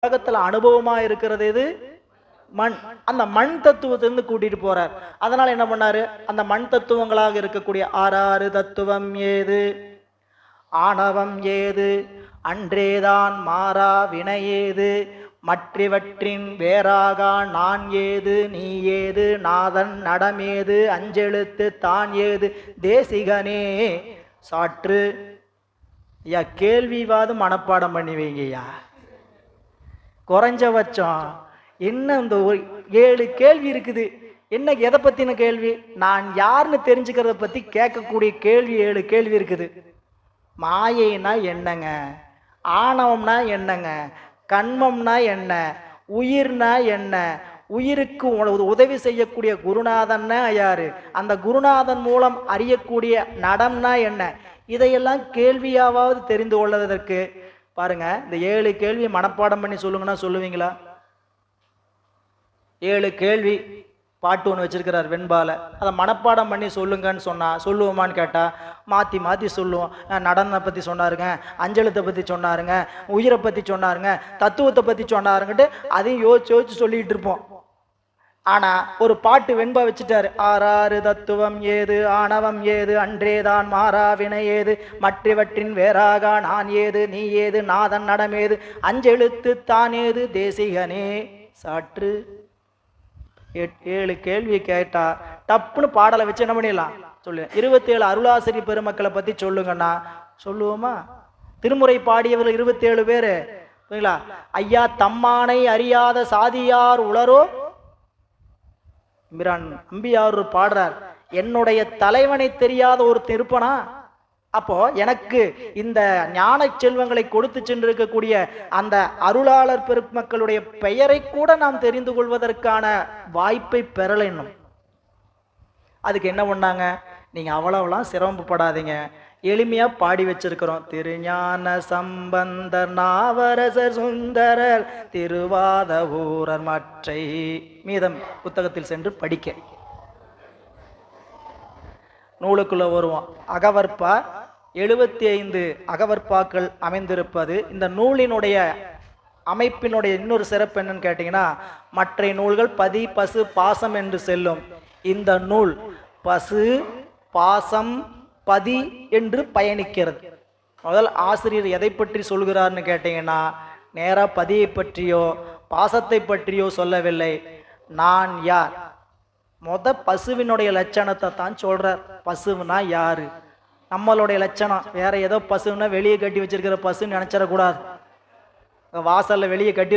உலகத்துல அனுபவமா இருக்கிறது எது? மண். அந்த மண் தத்துவத்திலிருந்து கூட்டிட்டு போறார். அதனால என்ன பண்ணாரு, அந்த மண் தத்துவங்களாக இருக்கக்கூடிய ஆறாறு தத்துவம் ஏது, ஆணவம் ஏது, அன்றேதான் மாறா வினையேது, மற்றவற்றின் வேறாக நான் ஏது, நீ ஏது, நாதன் நடமேது, அஞ்செழுத்து தான் ஏது, தேசிகனே சாற்று. ஐயா கேள்விவாது மனப்பாடம் பண்ணி வைங்கய்யா. குறைஞ்சபட்சம் என்ன இந்த 7 கேள்வி இருக்குது. என்ன எதை பத்தின கேள்வி? நான் யாருன்னு தெரிஞ்சுக்கிறத பத்தி கேட்கக்கூடிய கேள்வி 7 கேள்வி இருக்குது. மாயைனா என்னங்க, ஆணவம்னா என்னங்க, கண்மம்னா என்ன, உயிர்னா என்ன, உயிருக்கு உதவி செய்யக்கூடிய குருநாதன்னா யாரு, அந்த குருநாதன் மூலம் அறியக்கூடிய நடம்னா என்ன, இதையெல்லாம் கேள்வியாவது தெரிந்து கொள்வதற்கு பாருங்க. இந்த 7 கேள்வி மனப்பாடம் பண்ணி சொல்லுங்கன்னா சொல்லுவீங்களா? 7 கேள்வி பாட்டு ஒன்று வச்சிருக்கிறார் வெண்பால. அதை மனப்பாடம் பண்ணி சொல்லுங்கன்னு சொன்னா சொல்லுவோமான்னு கேட்டா மாற்றி மாற்றி சொல்லுவோம். நடனத்தை பற்றி சொன்னாருங்க, அஞ்சலத்தை பற்றி சொன்னாருங்க, உயிரை பற்றி சொன்னாருங்க, தத்துவத்தை பற்றி சொன்னாருங்கட்டு அதையும் யோசிச்சு யோசிச்சு சொல்லிட்டு இருப்போம். ஆனா ஒரு பாட்டு வெண்பா வச்சுட்டாரு. ஆறாறு தத்துவம் ஏது, ஆணவம் ஏது, அன்றேதான் மாறா வினை ஏது, மற்றவற்றின் வேறாக நான் ஏது, நீ ஏது, நாதன் நடமேது, அஞ்செழுத்து தான் ஏது, தேசிகனே சாற்று. 7 கேள்வி கேட்டா டப்புன்னு பாடலை வச்சு என்ன பண்ணிடலாம் சொல்லு. 27 அருளாசிரி பெருமக்களை பத்தி சொல்லுங்கன்னா சொல்லுவோமா? திருமுறை பாடியவர்கள் 27 பேரு. ஐயா தம்மானை அறியாத சாதியார் உளரோ அம்பியார் பாடுறார். என்னுடைய தலைவனை தெரியாத ஒரு திருப்பனா? அப்போ எனக்கு இந்த ஞான செல்வங்களை கொடுத்து சென்றிருக்கக்கூடிய அந்த அருளாளர் பெருமக்களுடைய பெயரை கூட நாம் தெரிந்து கொள்வதற்கான வாய்ப்பை பெறலைன்னும். அதுக்கு என்ன பண்ணாங்க, நீங்க அவ்வளவுலாம் சிரமப்படாதீங்க, எளிமையா பாடி வச்சிருக்கிறோம். திருஞான சம்பந்தர், நாவரசர், சுந்தரர், திருவாத ஊரர் மற்றை மீதம் புத்தகத்தில் சென்று படிக்க. நூலுக்குள்ள வருவோம். அகவற்பா 75 அகவற்பாக்கள் அமைந்திருப்பது. இந்த நூலினுடைய அமைப்பினுடைய இன்னொரு சிறப்பு என்னன்னு கேட்டீங்கன்னா, மற்ற நூல்கள் பதி பசு பாசம் என்று செல்லும். இந்த நூல் பசு பாசம் பதி என்று பயணிக்கிறது. முதல் ஆசிரியர் எதை பற்றி சொல்கிறார்னு கேட்டீங்கன்னா, நேரா பதியை பற்றியோ பாசத்தை பற்றியோ சொல்லவில்லை. நான் யார், பசுவினுடைய லட்சணத்தை தான் சொல்றார். பசுனா யாரு, நம்மளுடைய லட்சணம் வேற ஏதோ பசுன்னா வெளியே கட்டி வச்சிருக்கிற பசுன்னு நினைச்சிடக்கூடாது. வாசல்ல வெளியே கட்டி